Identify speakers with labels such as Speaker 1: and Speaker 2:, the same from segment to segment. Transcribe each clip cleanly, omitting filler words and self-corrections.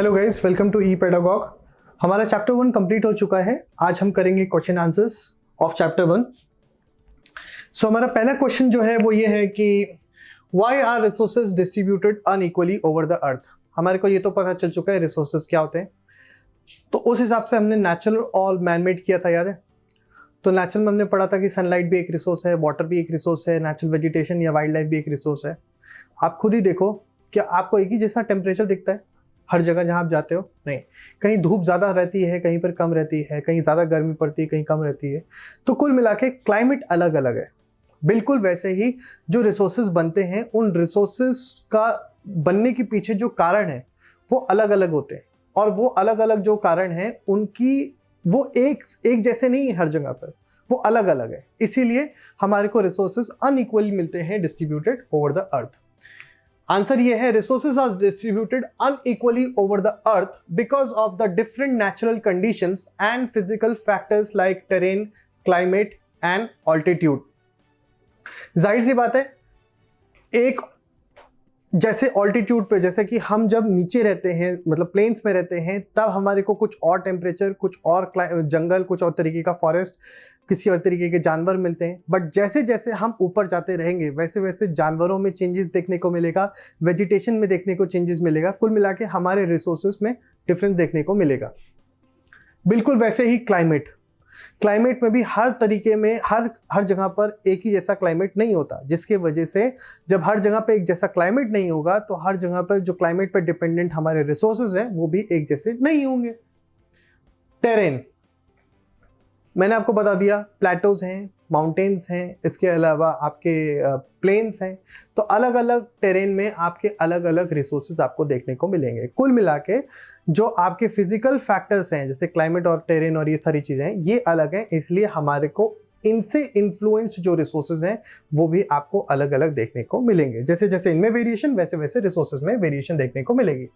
Speaker 1: Hello guys, welcome to e pedagogue. हमारा chapter 1 complete हो चुका है। आज हम करेंगे question answers of chapter 1। So हमारा पहला क्वेश्चन जो है वो ये है कि why are resources distributed unequally over the earth. हमारे को ये तो पता चल चुका है रिसोर्सेज क्या होते हैं, तो उस हिसाब से हमने नेचुरल और मैनमेड किया था, याद है। तो नेचुरल में हमने पढ़ा था कि सनलाइट भी एक रिसोर्स है, वाटर भी एक रिसोर्स है, नेचुरल वेजिटेशन या वाइल्ड लाइफ भी एक रिसोर्स है। आप खुद ही देखो, क्या आपको एक ही जैसा टेम्परेचर दिखता है हर जगह जहाँ आप जाते हो? नहीं, कहीं धूप ज़्यादा रहती है, कहीं पर कम रहती है, कहीं ज़्यादा गर्मी पड़ती है, कहीं कम रहती है। तो कुल मिला के क्लाइमेट अलग अलग है। बिल्कुल वैसे ही जो रिसोर्सेज बनते हैं, उन रिसोर्सेज का बनने के पीछे जो कारण है वो अलग अलग होते हैं, और वो अलग अलग जो कारण है उनकी वो एक जैसे नहीं है हर जगह पर, वो अलग अलग है। इसीलिए हमारे को रिसोर्सेज अनइक्वली मिलते हैं distributed over the earth. Answer ये है, resources are distributed unequally over the earth because of the different natural conditions and physical factors like terrain, climate and altitude. जाहिर सी बात है, एक जैसे ऑल्टीट्यूड पे, जैसे कि हम जब नीचे रहते हैं, मतलब प्लेन्स में रहते हैं, तब हमारे को कुछ और टेम्परेचर, कुछ और जंगल, कुछ और तरीके का फॉरेस्ट, किसी और तरीके के जानवर मिलते हैं। बट जैसे जैसे हम ऊपर जाते रहेंगे वैसे वैसे जानवरों में चेंजेस देखने को मिलेगा, वेजिटेशन में देखने को चेंजेस मिलेगा। कुल मिला के हमारे रिसोर्सेज में डिफरेंस देखने को मिलेगा। बिल्कुल वैसे ही क्लाइमेट में भी हर तरीके में हर जगह पर एक ही जैसा क्लाइमेट नहीं होता, जिसके वजह से जब हर जगह पे एक जैसा क्लाइमेट नहीं होगा तो हर जगह पर जो क्लाइमेट पर डिपेंडेंट हमारे रिसोर्सेज हैं वो भी एक जैसे नहीं होंगे। टेरेन मैंने आपको बता दिया, प्लेटोज हैं, माउंटेन्स हैं, इसके अलावा आपके प्लेन्स हैं। तो अलग अलग टेरेन में आपके अलग अलग रिसोर्सेज आपको देखने को मिलेंगे। कुल मिला के जो आपके फिजिकल फैक्टर्स हैं, जैसे क्लाइमेट और टेरेन और ये सारी चीज़ें हैं, ये अलग हैं। इसलिए हमारे को इनसे इन्फ्लुएंस्ड जो रिसोर्सेज हैं वो भी आपको अलग अलग देखने को मिलेंगे। जैसे जैसे इनमें वेरिएशन, वैसे वैसे रिसोर्सेज में वेरिएशन देखने को मिलेगी।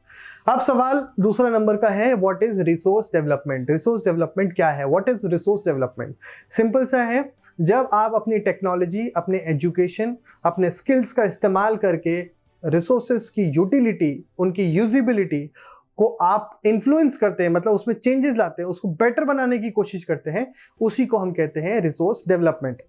Speaker 1: अब सवाल दूसरा नंबर का है, what is resource development. Resource development क्या है? What is resource development? Simple सा है, जब आप अपनी टेक्नोलॉजी, अपने एजुकेशन, अपने स्किल्स का इस्तेमाल करके रिसोर्सेज की यूटिलिटी, उनकी यूजिबिलिटी को आप इन्फ्लुएंस करते हैं, मतलब उसमें चेंजेस लाते हैं, उसको बेटर बनाने की कोशिश करते हैं, उसी को हम कहते हैं resource development.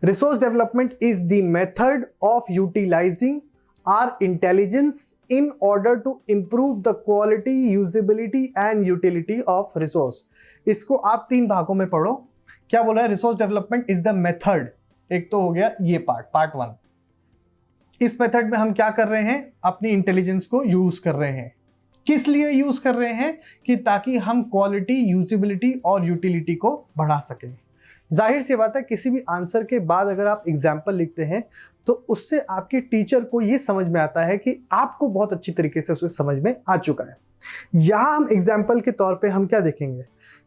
Speaker 1: Resource development is the method of utilising our intelligence in order to improve the quality, usability and utility of resource. इसको आप 3 भागों में पढ़ो। क्या बोला है? Resource development is the method. एक तो हो गया ये पार्ट 1। इस मेथड में हम क्या कर रहे हैं? अपनी इंटेलिजेंस को यूज कर रहे हैं। किस लिए यूज कर रहे हैं? कि ताकि हम क्वालिटी, यूजिबिलिटी और यूटिलिटी को बढ़ा सकें। जाहिर सी बात है, किसी भी आंसर के बाद अगर आप एग्जाम्पल लिखते हैं तो उससे आपके टीचर को ये समझ में आता है कि आपको बहुत अच्छी तरीके से उसे समझ में आ चुका है। यहाँ हम एग्जाम्पल के तौर पे हम क्या देखेंगे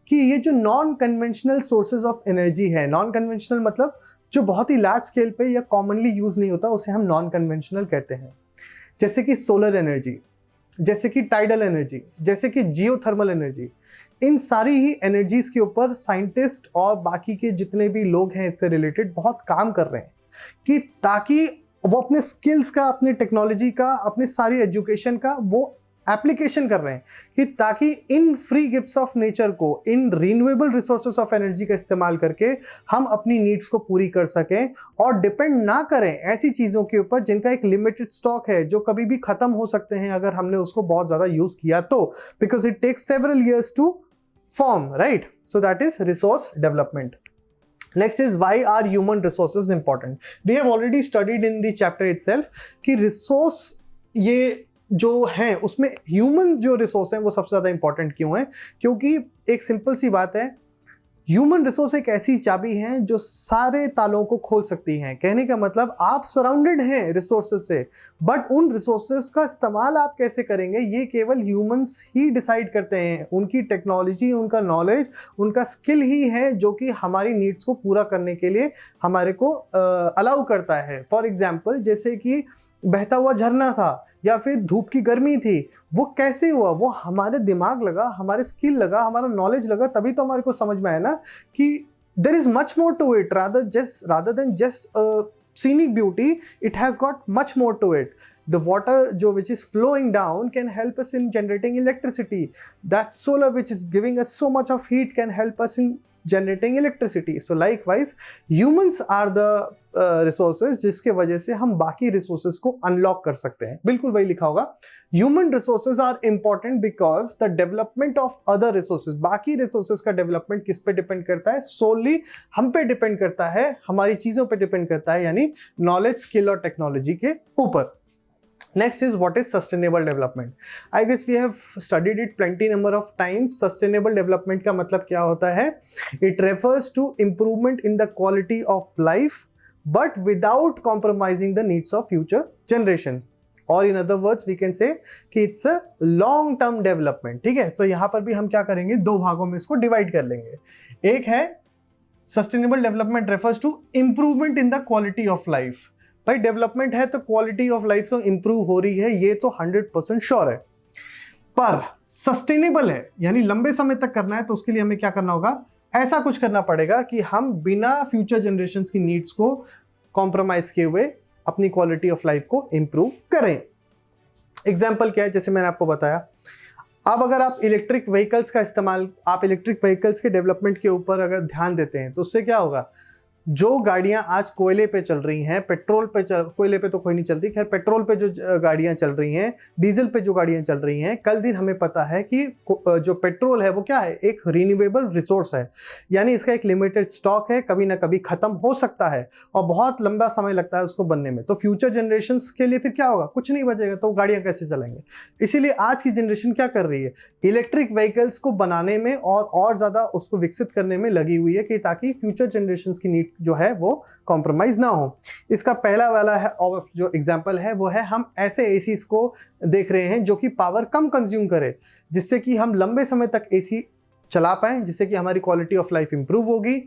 Speaker 1: कि ये जो non conventional sources of energy है, नॉन कन्वेंशनल मतलब जो बहुत ही लार्ज स्केल पे या कॉमनली यूज नहीं होता, उसे हम नॉन कन्वेंशनल कहते हैं। जैसे कि सोलर एनर्जी, जैसे कि टाइडल एनर्जी, जैसे कि जियोथर्मल एनर्जी। इन सारी ही एनर्जीज के ऊपर साइंटिस्ट और बाकी के जितने भी लोग हैं इससे रिलेटेड बहुत काम कर रहे हैं कि ताकि वो अपने स्किल्स का, अपने टेक्नोलॉजी का, अपने सारी एजुकेशन का वो एप्लीकेशन कर रहे हैं कि ताकि in free gifts of nature को, in renewable resources of energy का इस्तेमाल करके हम अपनी नीड्स को पूरी कर सकें और डिपेंड ना करें ऐसी चीज़ों के ऊपर जिनका एक लिमिटेड स्टॉक है, जो कभी भी ख़त्म हो सकते हैं अगर हमने उसको बहुत ज़्यादा यूज़ किया तो, because it takes several years to form, right? So that is resource development. Next is, why are human resources important? We have already studied in the chapter itself कि resource ये जो हैं उसमें ह्यूमन जो resource हैं वो सबसे ज़्यादा इंपॉर्टेंट क्यों है? क्योंकि एक सिंपल सी बात है, ह्यूमन रिसोर्स एक ऐसी चाबी है जो सारे तालों को खोल सकती हैं। कहने का मतलब आप सराउंडेड हैं रिसोर्सेज से, बट उन रिसोर्सेज का इस्तेमाल आप कैसे करेंगे ये केवल ह्यूमंस ही डिसाइड करते हैं। उनकी टेक्नोलॉजी, उनका नॉलेज, उनका स्किल ही है जो कि हमारी नीड्स को पूरा करने के लिए हमारे को अलाउ करता है। फॉर एग्जाम्पल, जैसे कि बहता हुआ झरना था या फिर धूप की गर्मी थी, वो कैसे हुआ? वो हमारे दिमाग लगा, हमारे स्किल लगा, हमारा नॉलेज लगा, तभी तो हमारे को समझ में आया ना कि there is much more to it rather than just scenic beauty, it has got much more to it. The water जो which is flowing down can help us in generating electricity, that solar which is giving us so much of heat can help us in generating electricity. So likewise humans are the resources जिसके वजह से हम बाकी resources को unlock कर सकते हैं. बिल्कुल वही लिखा होगा. Human resources are important because the development of other resources, बाकी रिसोर्सेज का डेवलपमेंट किस पे डिपेंड करता है? सोली हम पे डिपेंड करता है, हमारी चीजों पे डिपेंड करता है, यानी नॉलेज, स्किल और टेक्नोलॉजी के ऊपर. Next is what is sustainable development. I guess we have studied it plenty number of times. Sustainable development का मतलब क्या होता है? It refers to improvement in the quality of life but without compromising the needs of future generation. Or in other words we can say कि it's a long term development. ठीक है, so यहाँ पर भी हम क्या करेंगे, दो भागों में इसको डिवाइड कर लेंगे. एक है sustainable development refers to improvement in the quality of life. भाई डेवलपमेंट है तो क्वालिटी ऑफ लाइफ तो इंप्रूव हो रही है, ये तो 100% श्योर है. पर सस्टेनेबल है यानी लंबे समय तक करना है, तो उसके लिए हमें क्या करना होगा? ऐसा कुछ करना पड़ेगा कि हम बिना फ्यूचर जनरेशन्स की नीड्स को कॉम्प्रोमाइज किए हुए अपनी क्वालिटी ऑफ लाइफ को इंप्रूव करें. एग्जाम्पल क्या है? जैसे मैंने आपको बताया, अब अगर आप इलेक्ट्रिक व्हीकल्स का इस्तेमाल, आप इलेक्ट्रिक व्हीकल्स के डेवलपमेंट के ऊपर अगर ध्यान देते हैं तो उससे क्या होगा? जो गाड़ियां आज कोयले पे चल रही हैं, पेट्रोल पे कोयले पे तो कोई नहीं चलती, खैर पेट्रोल पे जो गाड़ियां चल रही हैं, डीजल पे जो गाड़ियां चल रही हैं, कल दिन हमें पता है कि जो पेट्रोल है वो क्या है? एक रिन्यूएबल रिसोर्स है, यानी इसका एक लिमिटेड स्टॉक है, कभी ना कभी खत्म हो सकता है और बहुत लंबा समय लगता है उसको बनने में. तो फ्यूचर जनरेशन्स के लिए फिर क्या होगा? कुछ नहीं बचेगा, तो गाड़ियां कैसे चलेंगे? इसीलिए आज की जनरेशन क्या कर रही है? इलेक्ट्रिक व्हीकल्स को बनाने में और ज़्यादा उसको विकसित करने में लगी हुई है कि ताकि फ्यूचर जनरेशन्स की नीड जो है वो कॉम्प्रोमाइज ना हो. इसका पहला वाला है और जो एग्जांपल है वो है, हम ऐसे एसीज को देख रहे हैं जो कि पावर कम कंज्यूम करे, जिससे कि हम लंबे समय तक एसी चला पाएं, जिससे कि हमारी क्वालिटी ऑफ लाइफ इंप्रूव होगी,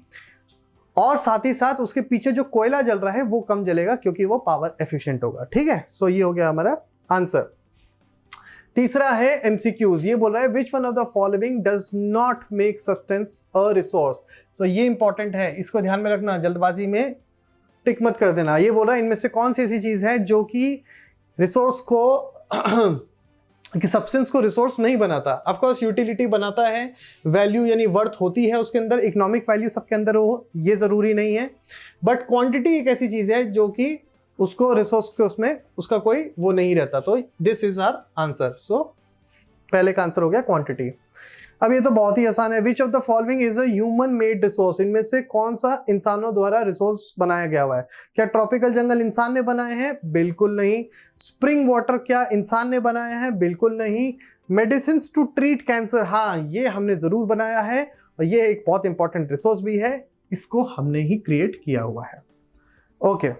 Speaker 1: और साथ ही साथ उसके पीछे जो कोयला जल रहा है वो कम जलेगा क्योंकि वो पावर एफिशिएंट होगा. ठीक है, सो ये हो गया हमारा आंसर. तीसरा है एमसीक्यूज. ये बोल रहा है which one of the following does not make substance a resource. So ये इंपॉर्टेंट है, इसको ध्यान में रखना, जल्दबाजी में टिक मत कर देना. ये बोल रहा है इनमें से कौन सी ऐसी चीज है जो कि रिसोर्स को कि सब्सटेंस को रिसोर्स नहीं बनाता. ऑफ कोर्स यूटिलिटी बनाता है, वैल्यू यानी वर्थ होती है उसके अंदर, इकोनॉमिक वैल्यू सबके अंदर हो, ये जरूरी नहीं है, बट क्वांटिटी एक ऐसी चीज है जो कि उसको रिसोर्स के उसमें उसका कोई वो नहीं रहता. तो दिस इज आवर आंसर. सो पहले का आंसर हो गया क्वांटिटी. अब ये तो बहुत ही आसान है. Which of the following is a human made resource. इनमें से कौन सा इंसानों द्वारा रिसोर्स बनाया गया हुआ है? क्या ट्रॉपिकल जंगल इंसान ने बनाए हैं? बिल्कुल नहीं. स्प्रिंग वाटर क्या इंसान ने बनाया है? बिल्कुल नहीं. मेडिसिन टू ट्रीट कैंसर, हाँ ये हमने जरूर बनाया है, और ये एक बहुत इंपॉर्टेंट रिसोर्स भी है, इसको हमने ही क्रिएट किया हुआ है. ओके,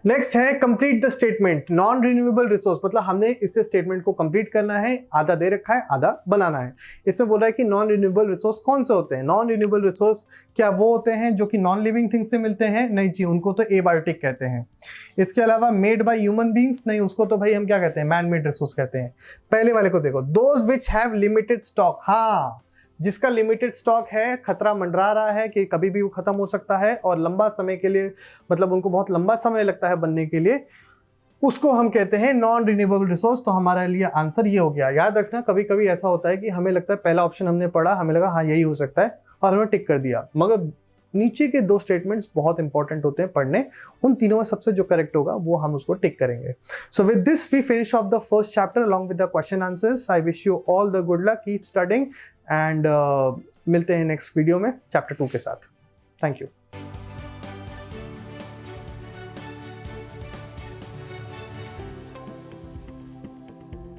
Speaker 1: नेक्स्ट है complete the statement. Non renewable resource मतलब हमने इस स्टेटमेंट को कंप्लीट करना है, आधा दे रखा है, आधा बनाना है. इसमें बोल रहा है कि नॉन रिन्यूएबल रिसोर्स कौन से होते हैं? नॉन रिन्यूएबल रिसोर्स क्या वो होते हैं जो कि नॉन लिविंग थिंग से मिलते हैं? नहीं जी, उनको तो एबायोटिक कहते हैं. इसके अलावा मेड बाय ह्यूमन बींग्स, नहीं, उसको तो भाई हम क्या कहते हैं? मैन मेड रिसोर्स कहते हैं. पहले वाले को देखो, those which have limited stock. हाँ, जिसका लिमिटेड स्टॉक है, खतरा मंडरा रहा है कि कभी भी वो खत्म हो सकता है और लंबा समय के लिए, मतलब उनको बहुत लंबा समय लगता है बनने के लिए, उसको हम कहते हैं नॉन रिन्यूएबल रिसोर्स. तो हमारा लिए आंसर ये हो गया. याद रखना, कभी कभी ऐसा होता है कि हमें लगता है पहला ऑप्शन हमने पढ़ा, हमें लगा हाँ यही हो सकता है और हमने टिक कर दिया, मगर नीचे के दो स्टेटमेंट्स बहुत इंपॉर्टेंट होते हैं पढ़ने. उन तीनों में सबसे जो करेक्ट होगा वो हम उसको टिक करेंगे. So with this we finish off the first chapter along with the question answers. I wish you all the good luck, keep studying and मिलते हैं नेक्स्ट वीडियो में चैप्टर 2 के साथ. Thank you.